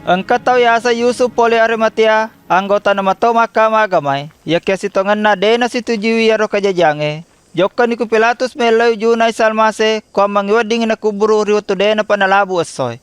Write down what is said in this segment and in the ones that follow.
Engkau tahu ya asa Yusuf poli Arimatia, anggota nama to mahkamah agamai, ya kiasi tongan na dena situjui ya roka jajange. Jokkan iku Pilatus meloi junai salmase, ko mangiwading na kuburu riwatu dena panalabu asoy.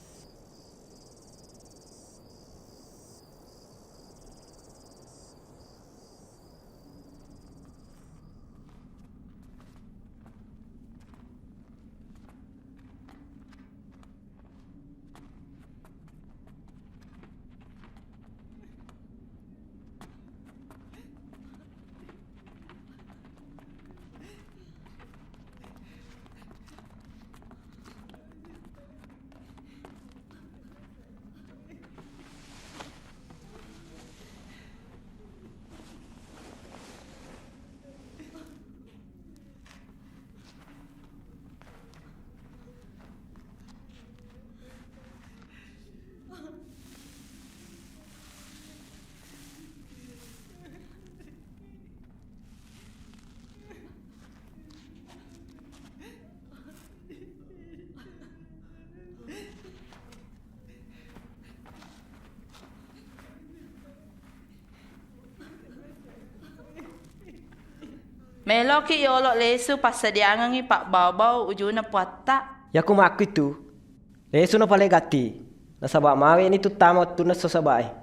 Melo ki yolok lesu pasadiangan ngi pak bau-bau ujuna puata. Ya aku maku itu. Lesu no pale gati. Nasabak mawe ni tu tamat tu naso sabai.